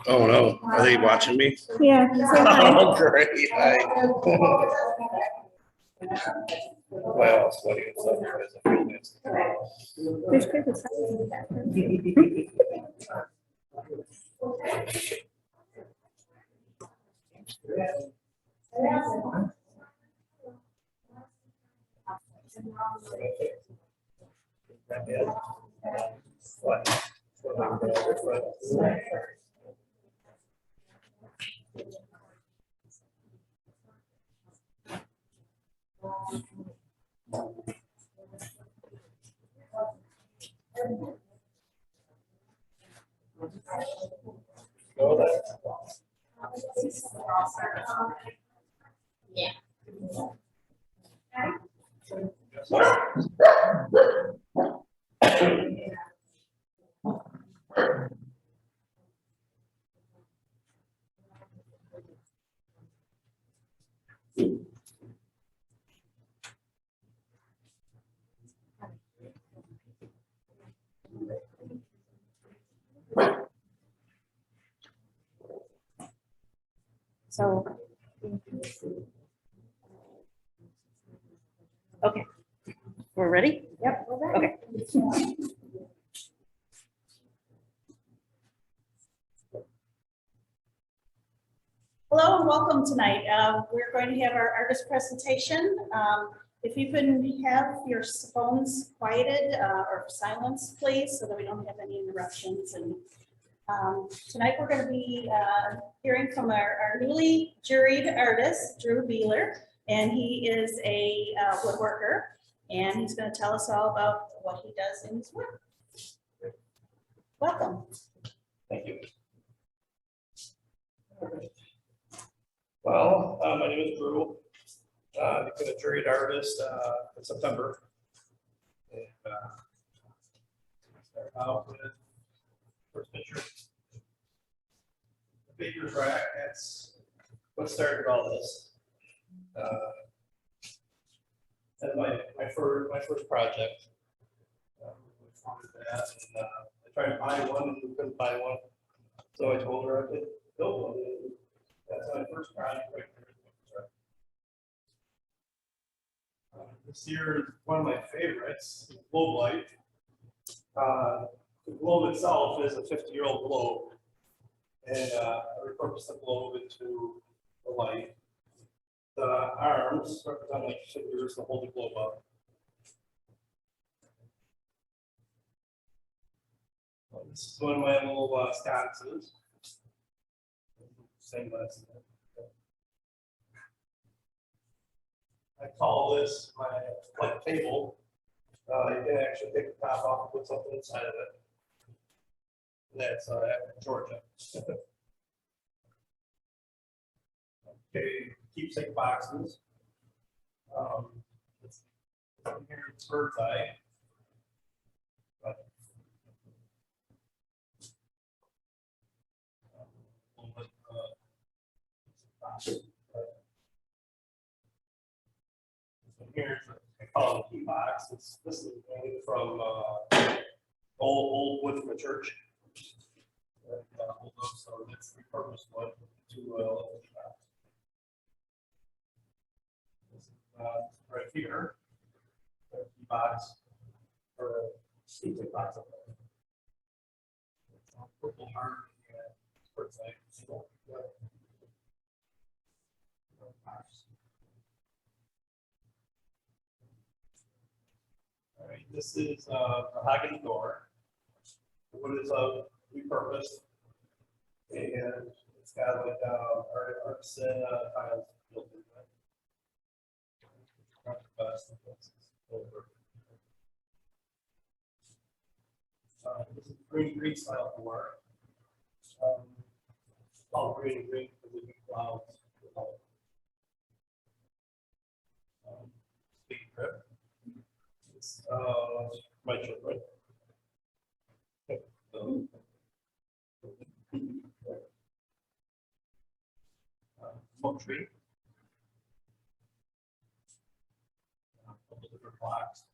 Oh no, are they watching me? Yeah. Oh, great. Well, sweaty and stuff. There's paper signs in the bathroom. Yeah. So. Okay, we're ready? Yep. We're ready. Okay. Hello and welcome tonight. We're going to have our artist presentation. If you can have your phones quieted or silenced, please, so that we don't have any interruptions. And tonight we're going to be hearing from our newly juried artist, Drew Bieler, and he is a woodworker, and he's going to tell us all about what he does in his work. Welcome. Thank you. Well, my name is Drew. I've been a juried artist in September. And started out with first picture. The baker's rack, that's what started all this. That's my first project. We founded that, and I tried to buy one, and we couldn't buy one. So I told her I could build one. That's my first project right there. This here is one of my favorites, the globe light. The globe itself is a 50-year-old globe, and I repurposed the globe into the light. The arms represent like fingers to hold the globe up. This is one of my little sconces. Same lesson. I call this my light table. You can actually take the top off and put something inside of it. That's Georgia. Okay, keepsake boxes. Here's bird's eye. Here's I call it a key box. This is made from old wood from a church. So that's repurposed wood to a little key box. This is right here, a key box or a keepsake box up there. It's on purple heart and bird's eye. All right, this is a mahogany door. Wood is repurposed, and it's got like artisan tiles built into it. This is green style door. All green because of the clouds. Big grip. It's my children. Smoke tree. blocks.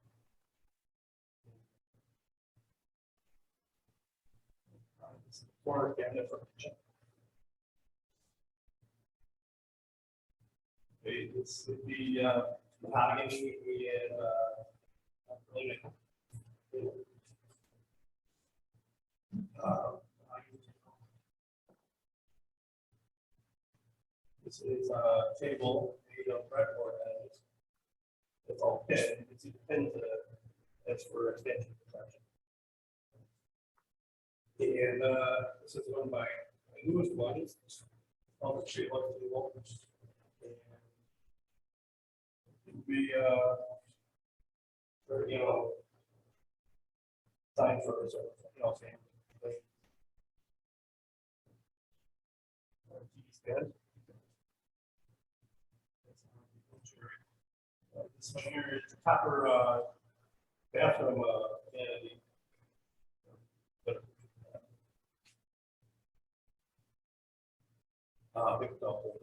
Corner cabinet for kitchen. Okay, this would be mahogany and really this is a table made of fretboard edges. It's all pin. You can see the pins in it. That's for extension protection. And this is one of my newest ones. Called the tree light table. And it would be for, you know, time for you know, family. Stand. This one here is the copper bathroom vanity. Big double.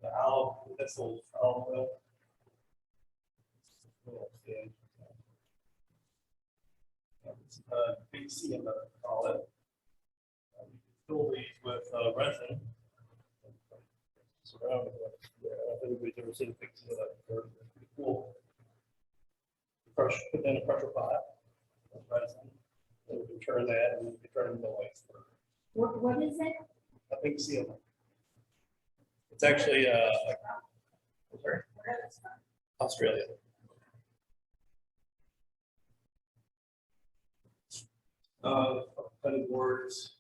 The owl, this old owl wheel. Big C in the call it. Fill these with resin. Surrounded with, if anybody's ever seen pictures of that, they're pretty cool. Crush, put in a pressure pot. With resin. Then we can turn that and we can turn the lights. What is it? A big seal. It's actually sorry? Australia. Cutting boards.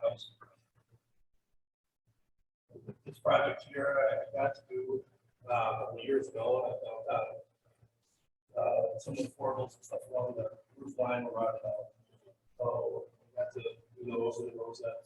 House. This project here I got to do a couple of years ago. I found some of the portals and stuff along the roof line were rotted out. So I got to do those and those that.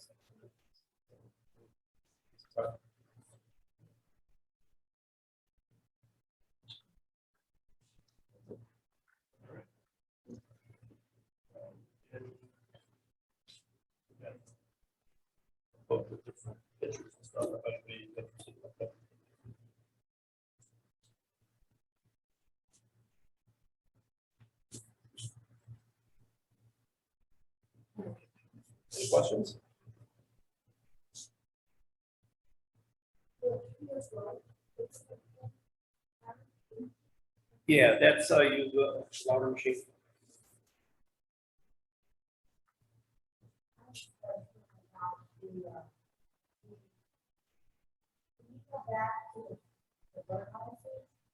Both the different pictures and stuff. If anybody is interested in that. Any questions? Yeah, that's use the louder machine.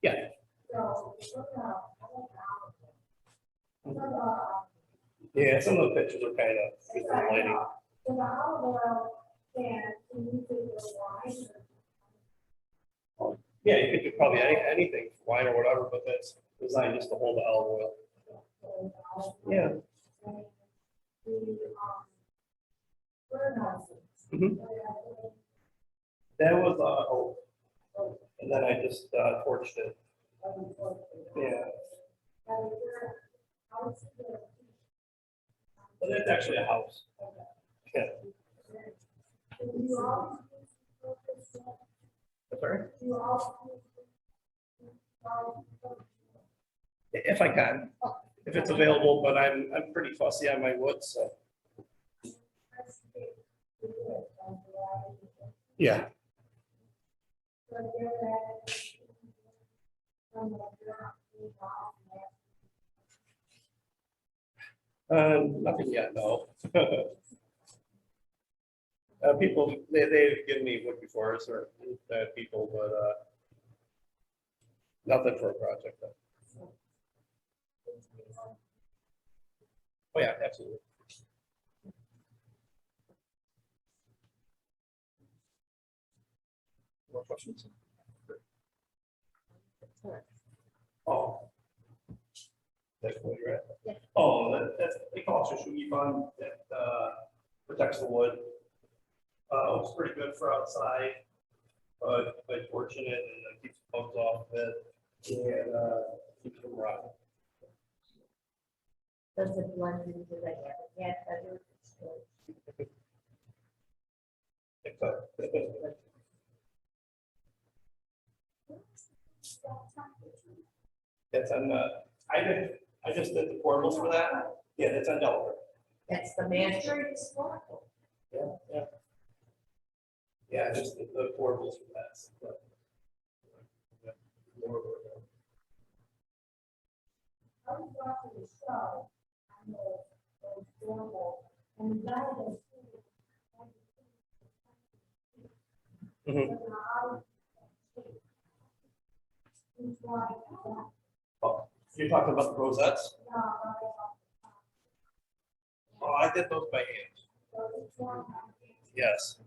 Yeah. Yeah, some of the pictures are kind of lighting. Yeah, you could do probably anything, wine or whatever, but that's designed just to hold the olive oil. Yeah. Mhm. That was oak. And then I just torched it. Yeah. But that's actually a house. Yeah. Sorry? If I can, if it's available, but I'm pretty fussy on my wood, so. Yeah. Nothing yet, no. People, they've given me wood before, certain people, but nothing for a project. Though. Oh yeah, absolutely. More questions? Oh. That's what you're at? Yeah. Oh, that's, they call it a shugi fund that protects the wood. It's pretty good for outside, but fortunate and keeps bugs off of it and keeps them rotting. Does it blend into the habitat better? That's on, I just did the portables for that. Yeah, that's on Delaware. That's the master historical. Yeah, yeah. Yeah, just the portables for that. So, I was watching the show, I know, those formal, and the guy was. Mhm. Oh, you're talking about the rosettes? Oh, I did those by hand. Yes.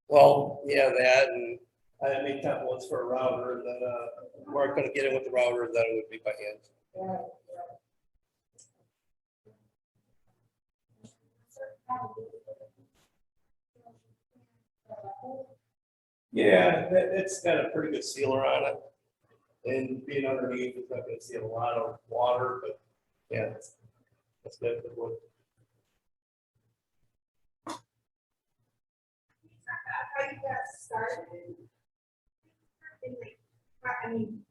Well, yeah, that, and I made templates for a router, and then, where I couldn't get in with the router, then it would be by hand. Yeah, it's got a pretty good sealer on it. And being underneath, it's not gonna see a lot of water, but yeah, that's good. Good wood. How you got started? In like, I mean,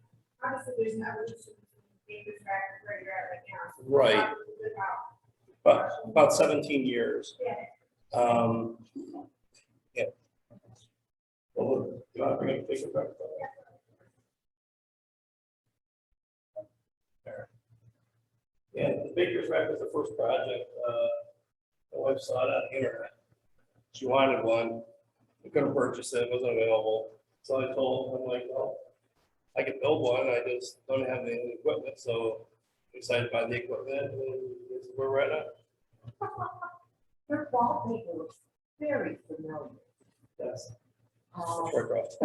obviously there's an evolution from being the track where you're at right now. So Right. how did it go about? About 17 years. Yeah. Yeah. Well, you want to bring up the picture back? There. Yeah, the baker's rack was the first project. My wife saw it on the internet. She wanted one. We couldn't purchase it. It wasn't available. So I told her, I'm like, well, I could build one. I just don't have the equipment. So we decided to buy the equipment, and this is where we're at now. Your wallpaper looks very familiar. Yes. Um, Short growth.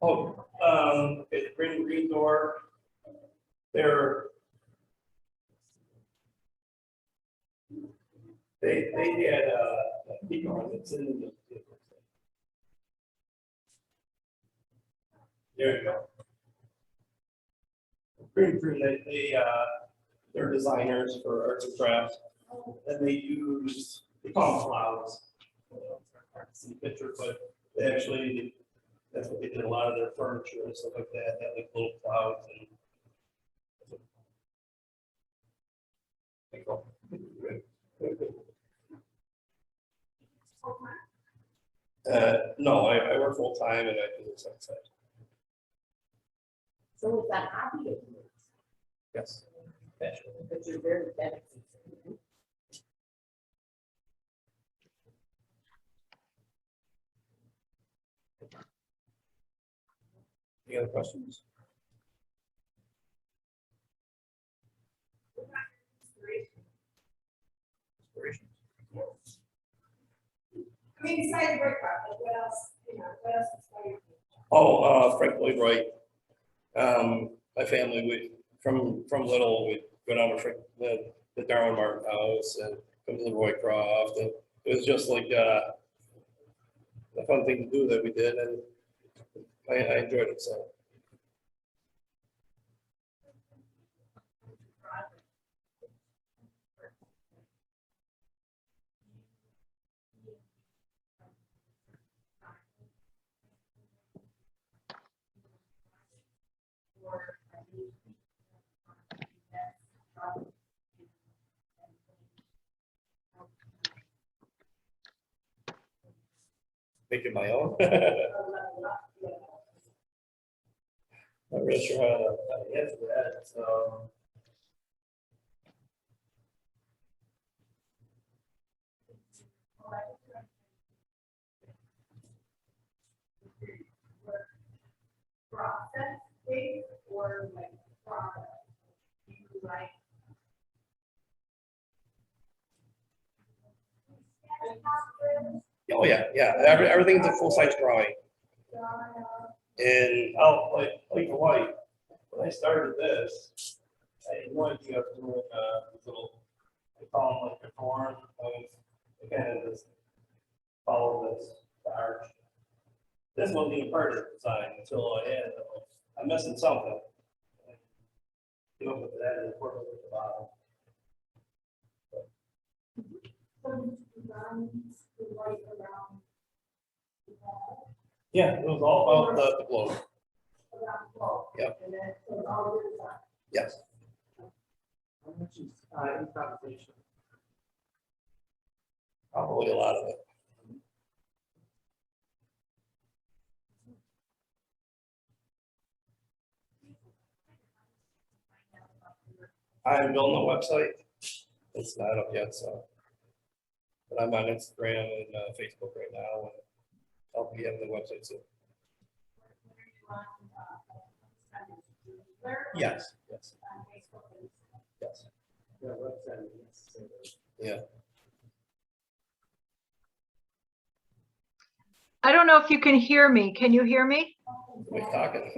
Oh, it's green door. They had peak on it's in the. There you go. Green, they're designers for arts and crafts, and they use, they call them clouds. Hard to see the picture, but they actually, that's what they did a lot of their furniture and stuff like that, had like little clouds and. No, I work full time and I do this outside. So it's that hobby of yours, Yes. but you're very dedicated. Any other questions? Inspirations. I mean, besides breakout, like what else, what else inspired you? Oh, Frank Lloyd Wright. My family, from little, we go down to the Darwin Martin house and come to the Roycroft, and it was just like a fun thing to do that we did, and I enjoyed it, so. Make it my own. Not really sure how to answer that, so. Process based or like product? You like. Oh, yeah, everything's a full-size drawing. And like Hawaii, when I started this, I had no idea I was doing these little, I call them like the corn of I kind of just follow this, the arch. This wasn't even part of the design until I had, I'm missing something. You know, but that is working at the bottom. Some designs, the light around the wall, Yeah, it was all about the globe. around the wall. Yep. And then, so it's all your design. Yes. How much is improvisation? Probably a lot of it. I'm building a website. It's not up yet, so. But I'm on Instagram and Facebook right now, and I'll be having the website soon. Yes, yes, yes, The website is. yeah. I don't know if you can hear me. Can you hear me? We're talking.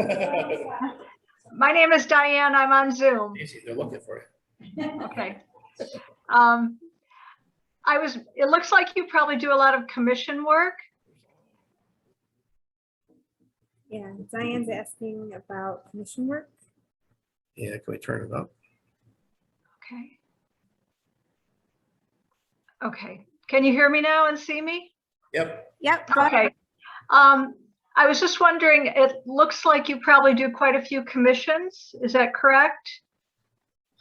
My name is Diane. I'm on Zoom. Easy, they're looking for you. Okay. It looks like you probably do a lot of commission work. Yeah, Diane's asking about commission work. Yeah, can we turn it up? Okay. Okay. Can you hear me now and see me? Yep. Yep. go ahead. Okay. I was just wondering, it looks like you probably do quite a few commissions. Is that correct?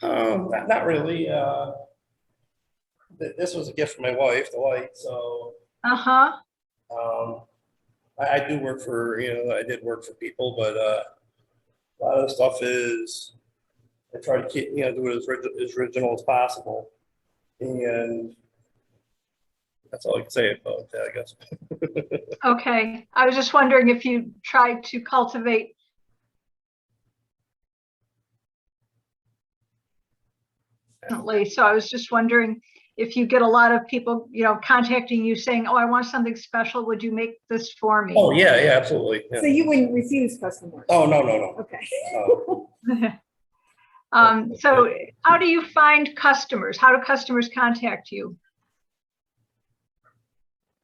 Not really. This was a gift from my wife, the light, so. Uh-huh. I do work for, I did work for people, but a lot of the stuff is, I try to keep, do it as original as possible. And that's all I can say about that, I guess. Okay. I was just wondering if you tried to cultivate. So I was just wondering if you get a lot of people, contacting you saying, oh, I want something special. Would you make this for me? Oh, yeah, absolutely. Yeah. So you wouldn't refuse custom work? Oh, no. Okay. So how do you find customers? How do customers contact you?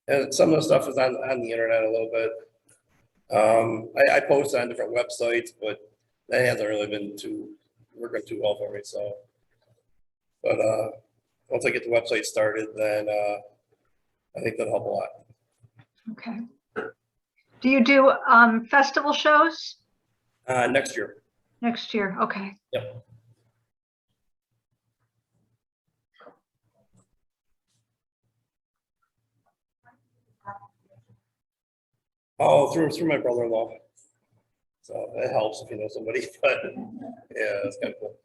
And some of the stuff is on the internet a little bit. I post on different websites, but that hasn't really been working too well for me. So, but once I get the website started, then I think that'll help a lot. Okay. Do you do festival shows? Next year. Next year. Okay. Yep. Oh, through my brother-in-law. So it helps if you know somebody, but yeah, that's kind of cool.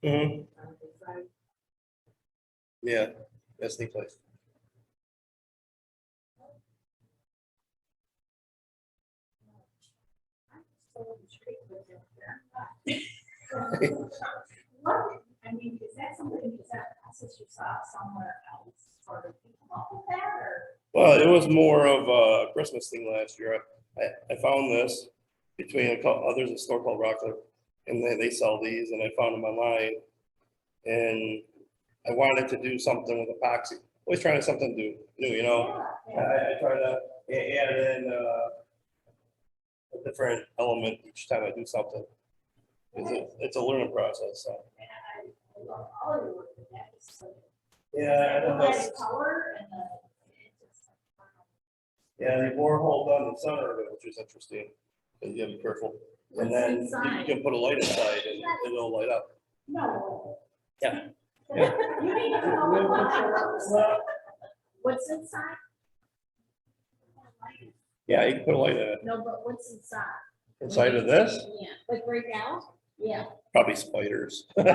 Mm-hmm. Yeah, that's a neat place. What, I mean, is that something, is that process you saw somewhere else, or did you come up with that, or? Well, it was more of a Christmas thing last year. I found this between a couple others, a store called Rockler, and they sell these, and I found them online. And I wanted to do something with epoxy. Always trying something new, Yeah. I try to add in a different element each time I do something. It's a learning process. So. And I love all your work with that, it's so. Yeah, The light color and the. Yeah, the borehole down the center of it, which is interesting. And you have to be careful. And then you can put a light inside and it'll light up. No. Yeah. You need to know what's inside? Yeah, you can put a light in it. No, but what's inside? Inside of this, Yeah, like right now? Yeah. probably spiders. Great.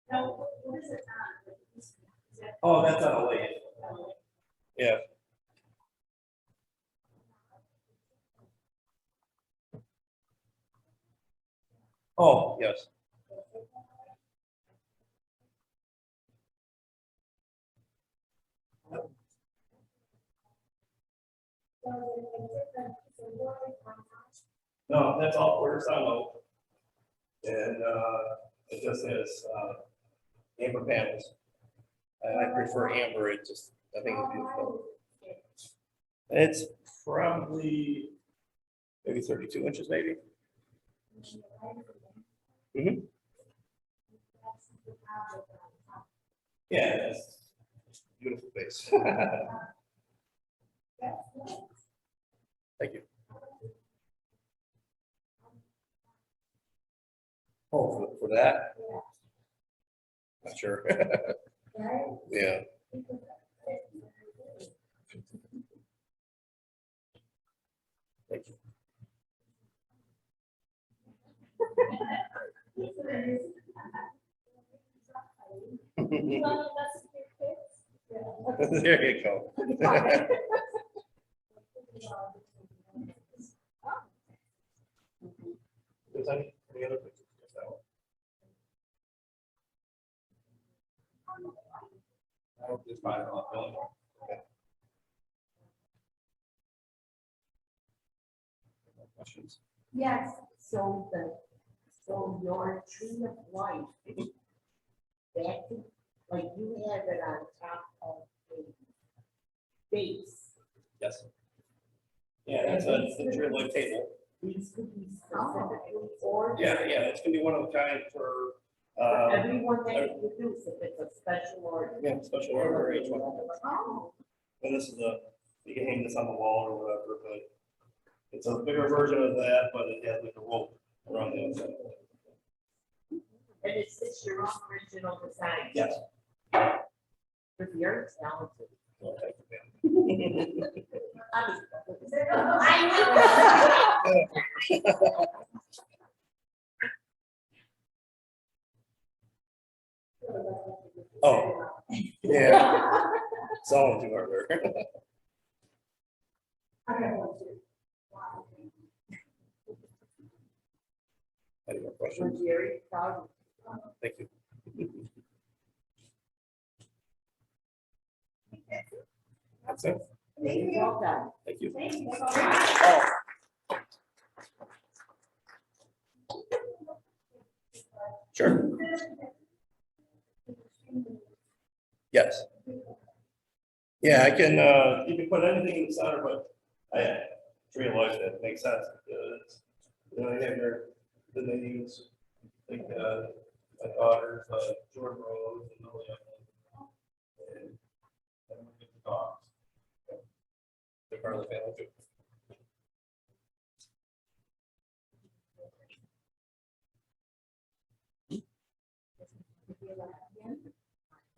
No, what is it on? Is that- Oh, that's on a light. Yeah. Oh, yes. So the different, so what is on top? No, that's all porcelain oak. And it just has amber panels. And I prefer amber, it just, I think it's beautiful. It's probably maybe 32 inches, maybe. Mhm. Yeah, it's beautiful face. Thank you. Oh, for that? Not sure. Yeah. Thank you. There you go. There's any other pictures? Just that one. I hope this fine. Okay. Questions? Yes, so your tree of life, that, like you have it on top of the base. Yes. Yeah, that's a tree light table. These could be specifically for. Yeah, it's gonna be one of a kind for, Everyone that you produce, if it's a special order. yeah, special order, each one. Oh, And this is you can hang this on the wall or whatever, but it's a bigger version of that, but it has like a rope around the outside. and is this your own original design? Yes. With your talented. Well, thank you, Oh, yeah. It's all too hard work. Any more questions? We're very proud. Thank you. That's it. Well done. Thank you. Sure. Yes. Yeah, I can, you can put anything in the center, but I realize that makes sense. Because, you know, they have the names, like, my daughters, Jordan Rose and Lily Ellen. And then we get the dogs. They're part of the family too.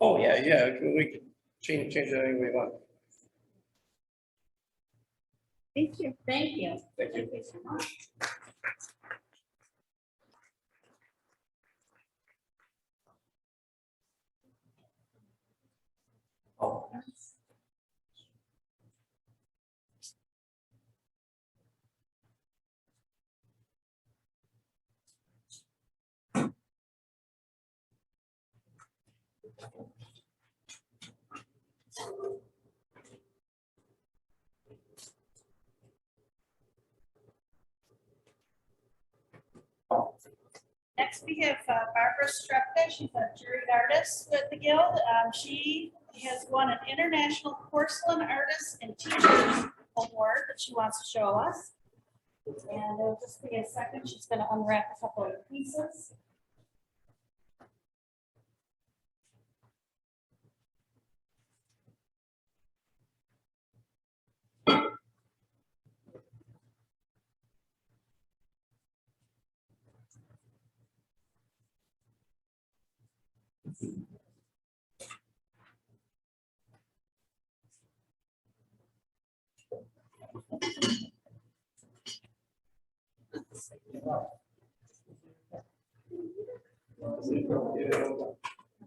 Oh, yeah, we can change it any way we want. Thank you. Thank you. Thank you. so much. Oh. Next, we have Barbara Strzepka. She's a juried artist with the Guild. She has won an International Porcelain Artists and Teachers Award that she wants to show us. And it'll just be a second. She's going to unwrap a couple of pieces.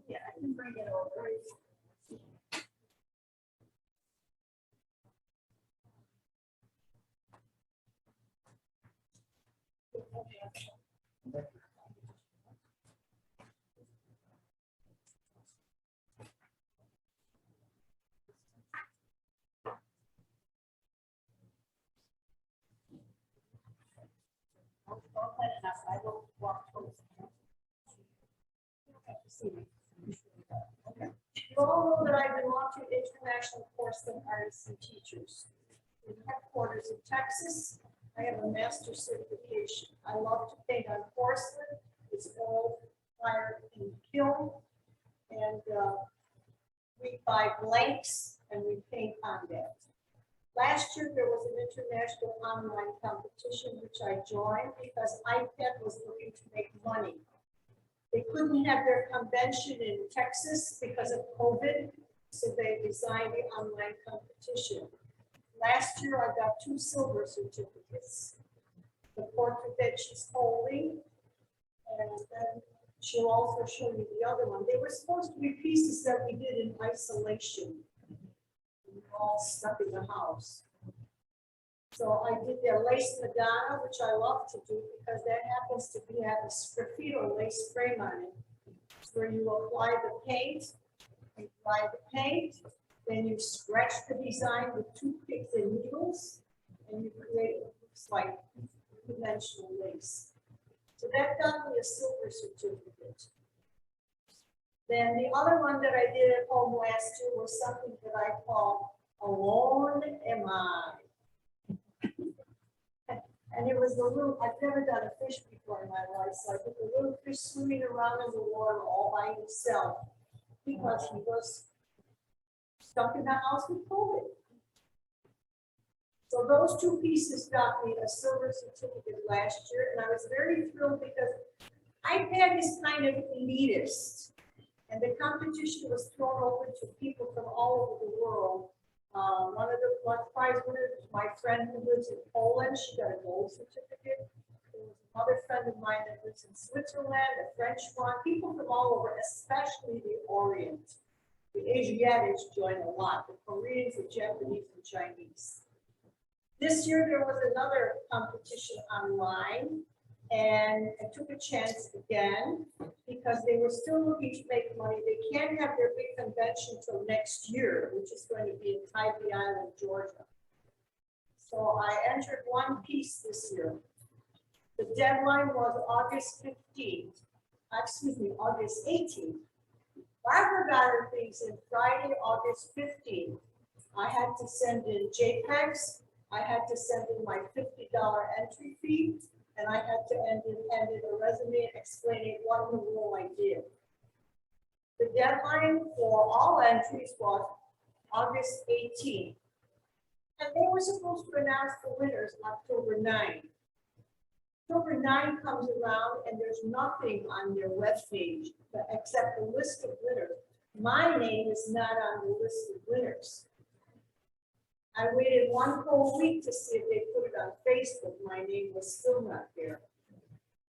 Yeah, I can bring it over. I will walk towards the Okay. You all know that I belong to International Porcelain Artists and Teachers. With headquarters in Texas, I have a master's certification. I love to paint on porcelain. It's all fired in kiln. And we buy blanks and we paint on that. Last year, there was an international online competition which I joined because IPED was looking to make money. They couldn't have their convention in Texas because of COVID, so they designed the online competition. Last year, I got 2 silver certificates. The portrait that she's holding, and then she'll also show you the other one. They were supposed to be pieces that we did in isolation. We were all stuck in the house. So I did their lace Madonna, which I love to do because that happens to be have a sgraffito lace frame on it. It's where you apply the paint, you apply the paint, then you scratch the design with toothpicks and needles, and you create what looks like dimensional lace. So that got me a silver certificate. Then the other one that I did at home last year was something that I call Alone Am I. And it was a little, I've never done a fish before in my life, so I put the little fish swimming around in the water all by himself because he was stuck in the house with COVID. So those 2 pieces got me a silver certificate last year, and I was very thrilled because IPAD is kind of elitist, and the competition was thrown open to people from all over the world. One prize winner was my friend who lives in Poland. She got a gold certificate. There was another friend of mine that lives in Switzerland, a French one, people from all over, especially the Orient. The Asiatics join a lot, the Koreans, the Japanese, and Chinese. This year there was another competition online, and I took a chance again because they were still looking to make money. They can't have their big convention till next year, which is going to be in Tybee Island, Georgia. So I entered 1 piece this year. The deadline was August 15th, August 18th. Barbara got her things in Friday, August 15th. I had to send in JPEGs. I had to send in my $50 entry fee, and I had to end in a resume explaining what in the role I did. The deadline for all entries was August 18th. And they were supposed to announce the winners October 9th. October 9 comes around and there's nothing on their webpage except the list of winners. My name is not on the list of winners. I waited 1 whole week to see if they put it on Facebook. My name was still not there.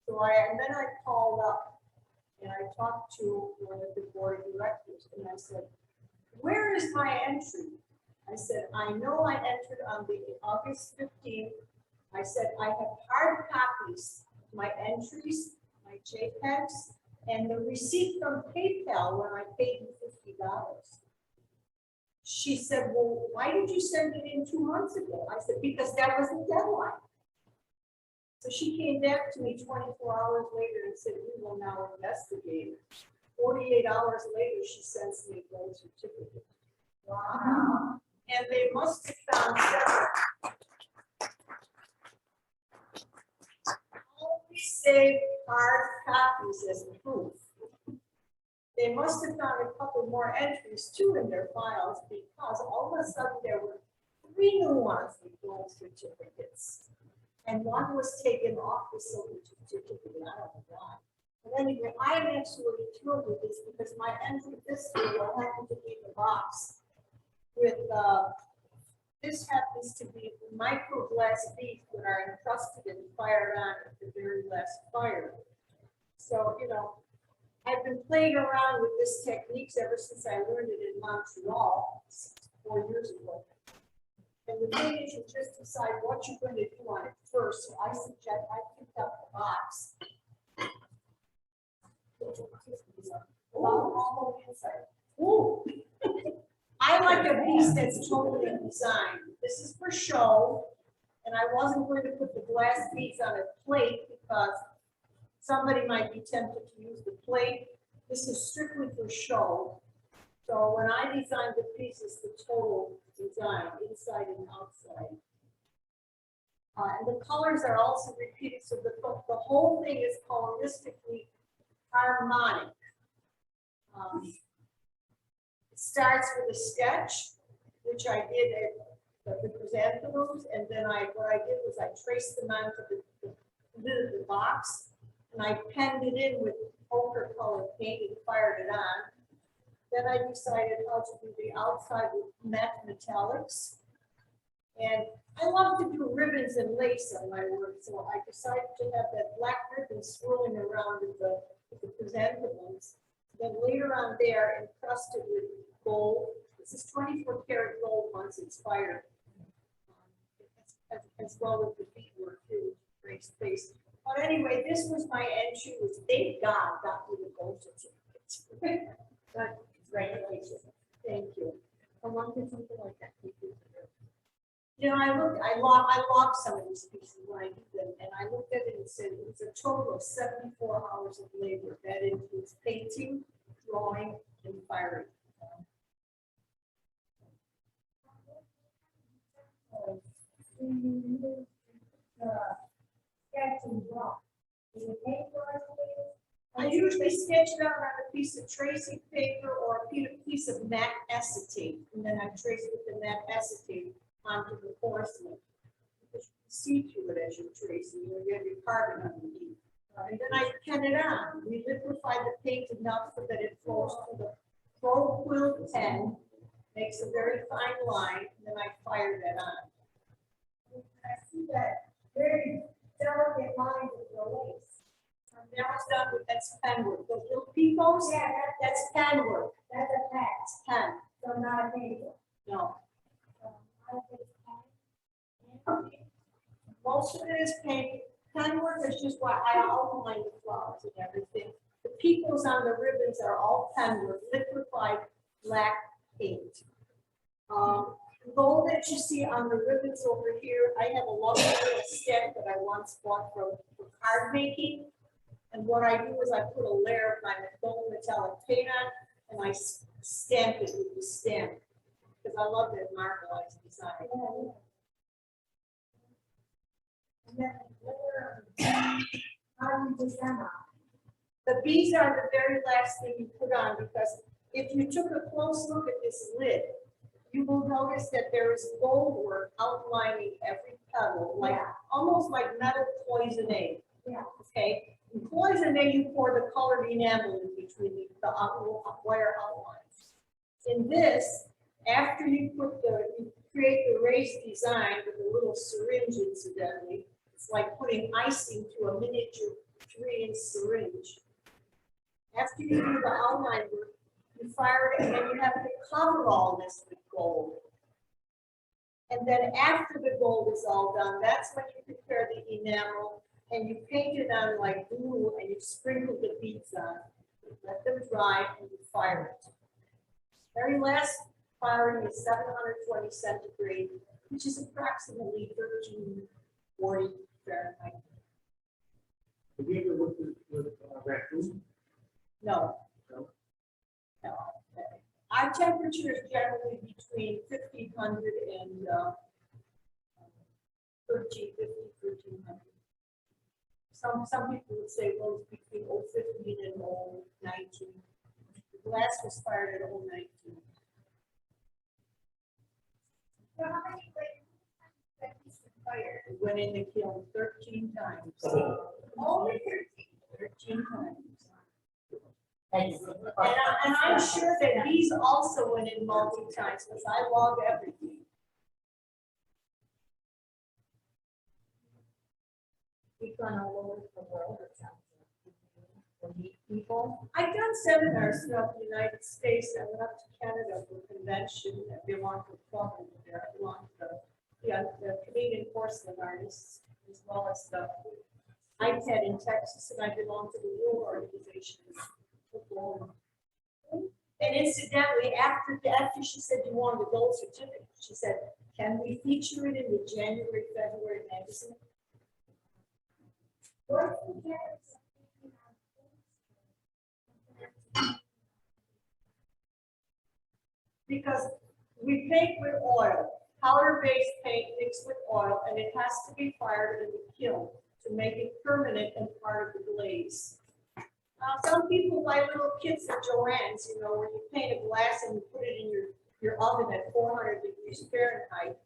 So then I called up and I talked to one of the board of directors and I said, where is my entry? I said, I know I entered on the August 15th. I said, I have hard copies, my entries, my JPEGs, and the receipt from PayPal when I paid you $50. She said, well, why did you send it in 2 months ago? I said, because that was the deadline. So she came back to me 24 hours later and said, we will now investigate. 48 hours later, she sends me a gold certificate. Wow. And they must have found several. Only save hard copies as proof. They must have found a couple more entries too in their files because all of a sudden there were 3 new ones with gold certificates. And 1 was taken off the silver certificate. I don't know why. But anyway, I am absolutely thrilled with this because my entry this year will happen to be in the box with this happens to be micro glass beads that are encrusted and fired on at the very last fire. So, you know, I've been playing around with this techniques ever since I learned it in Montreal 4 years ago. And the thing is, you just decide what you're going to do on it first. So I suggest I picked up the box. All inside. Ooh. I like a piece that's totally designed. This is for show, and I wasn't going to put the glass beads on a plate because somebody might be tempted to use the plate. This is strictly for show. So when I designed the piece, it's the total design, inside and outside. And the colors are also repeated, so the whole thing is coloristically harmonic. It starts with a sketch, which I did at the chrysanthemums, and then what I did was I traced them onto the lid of the box, and I penned it in with ochre colored paint and fired it on. Then I decided how to do the outside with matte metallics. And I love to do ribbons and lace on my work, so I decided to have that black ribbon swirling around with the chrysanthemums. Then later on there, encrusted with gold. This is 24 karat gold once it's fired. As well as the beadwork too, great space. But anyway, this was my entry, was thank God got me the gold certificate. But congratulations. Thank you. How long did something like that take you? You know, I logged some of these pieces when I did them, and I looked at it and said it was a total of 74 hours of labor. That includes painting, drawing, and firing. I usually sketch it out on a piece of tracing paper or a piece of matte acetate, and then I trace with the matte acetate onto the porcelain. Because you can see through it as you're tracing, you have your carbon underneath. And then I pen it on. We liquefy the paint enough so that it flows through the pro quill pen, makes a very fine line, and then I fire that on. I see that very delicate line with the lace. Now it's done with, that's pen work. Those little peepos, yeah, that's pen work. That's a pen. It's pen. So not a paper. No. Most of it is paint. Pen work is just what I outline the flowers and everything. The peepos on the ribbons are all pen work, liquefied black paint. The gold that you see on the ribbons over here, I have a lovely little stamp that I once bought for card making. And what I do is I put a layer of my gold metallic paint on and I stamp it with the stamp because I love that marbleized design. And then how do you design? The beads are the very last thing you put on because if you took a close look at this lid, you will notice that there is gold work outlining every petal, like almost like metal cloisonne. Yeah. Okay. In cloisonne, you pour the colored enamel in between the wire outlines. In this, after you create the raised design with a little syringe, incidentally, it's like putting icing to a miniature 3-inch syringe. After you do the outline work, you fire it and then you have to cover all this with gold. And then after the gold is all done, that's when you prepare the enamel and you paint it on like glue and you sprinkle the beads on. Let them dry and you fire it. Very last firing is 720 centigrade, which is approximately 1340 Fahrenheit. Have you ever worked with raccoon? No. No. No. Our temperature is generally between 1500 and 1300. Some people would say, well, it's between 015 and 019. The last was fired at 019. So how many ways that piece was fired? It went in the kiln 13 times. Only 13 times. And And I'm sure that these also went in multi-times because I log everything. we've gone all over the world, it sounds like. To meet people. I've done seminars throughout the United States. I went up to Canada for a convention. I belong to a club over there. I belong to the Canadian porcelain artists as well as the ITED in Texas, and I belong to the World Organization. And incidentally, after she said you wanted the gold certificate, she said, can we feature it in the January, February magazine? What's the difference because we paint with oil, powder-based paint mixed with oil, and it has to be fired in the kiln to make it permanent and part of the glaze. Some people buy little kits at Joann's, you know, where you paint a glass and you put it in your oven at 400 degrees Fahrenheit.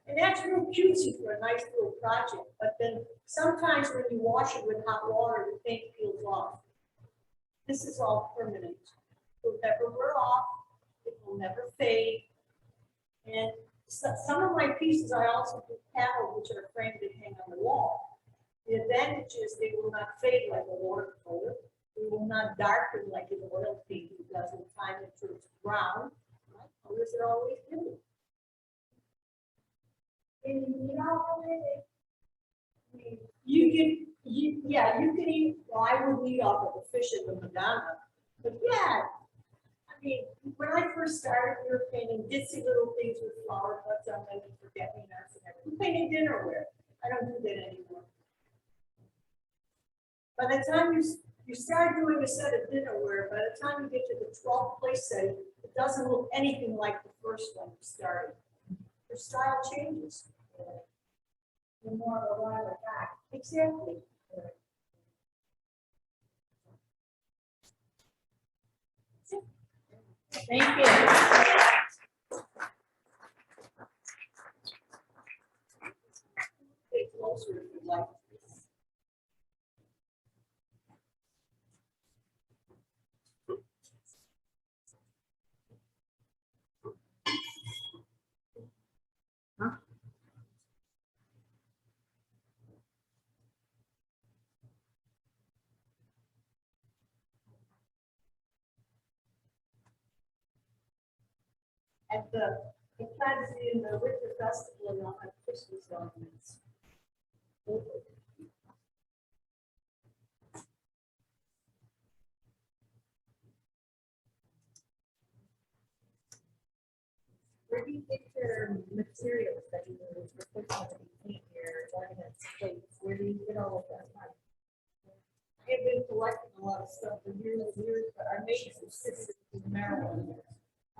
And that's real cutesy for a nice little project, but then sometimes when you wash it with hot water, the paint peels off. This is all permanent. It will never wear off, it will never fade. And some of my pieces, I also do panels, which are framed and hang on the wall. The advantage is they will not fade like a watercolor. They will not darken like an oil paint does in time it turns brown. My colors are always blue. And you know, Yeah, you can eat, well, I would eat off of the fish at the Madonna. But yeah, I mean, when I first started, we were painting ditzy little things with flower butts on them and forget-me-nots and everything. We painted dinnerware. I don't do that anymore. By the time you start doing a set of dinnerware, by the time you get to the 12th place set, it doesn't look anything like the first one you started. Your style changes. you're more of a wild guy. Exactly. Thank you. Get closer if you like. At the Plaza in the Winter Festival and on Christmas ornaments. Where do you get your materials that you use for putting paint your ornaments, plates? Where do you get all of that from? I have been collecting a lot of stuff for years and years, but I made some cities in Maryland.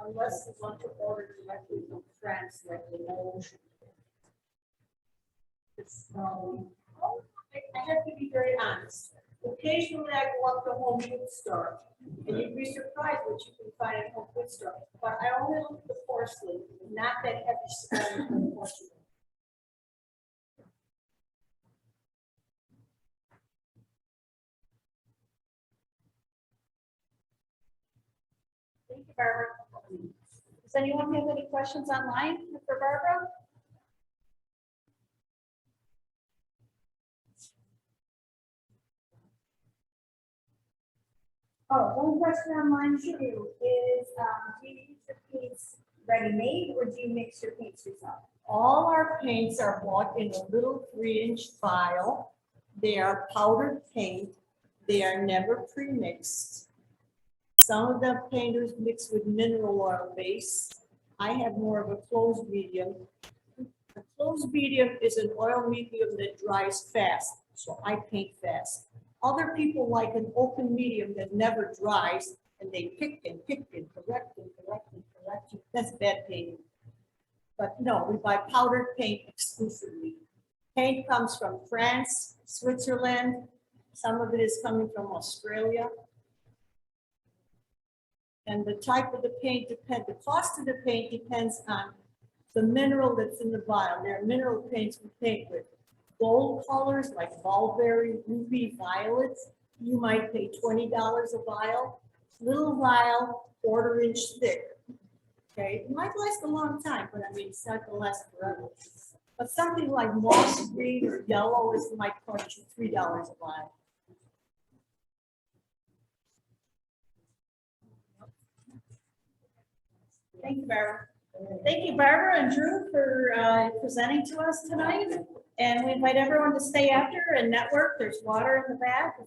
Unless you want to order directly from France, like the ocean. It's, I have to be very honest. Occasionally I go up to Home Goods store, and you'd be surprised what you can find at Home Goods store. But I only look at the porcelain, not that heavy stuff in porcelain. Thank you, Barbara. Does anyone have any questions online for Barbara? Oh, one question online too is, do you use your paints ready-made or do you mix your paints yourself? All our paints are bought in a little 3-inch vial. They are powdered paint. They are never pre-mixed. Some of the painters mix with mineral oil base. I have more of a closed medium. A closed medium is an oil medium that dries fast, so I paint fast. Other people like an open medium that never dries, and they pick and correct and correct and correct. That's bad painting. But no, we buy powdered paint exclusively. Paint comes from France, Switzerland. Some of it is coming from Australia. And the type of the paint depends, the cost of the paint depends on the mineral that's in the vial. There are mineral paints we paint with. Gold colors like mulberry, ruby, violets, you might pay $20 a vial. Little vial, 1/4 inch thick. Okay, it might last a long time, but I mean, it's not gonna last forever. But something like moss green or yellow might cost you $3 a vial. Thank you, Barbara. Thank you, Barbara and Drew, for presenting to us tonight. And we invite everyone to stay after and network. There's water in the back. I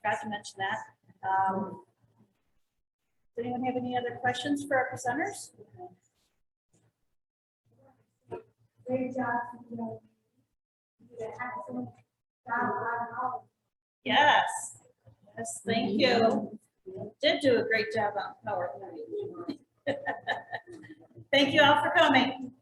forgot to mention that. Does anyone have any other questions for our presenters? Great job. You know, you did an excellent job on all. Yes. Yes, thank you. Did do a great job on PowerPoint. Thank you all for coming.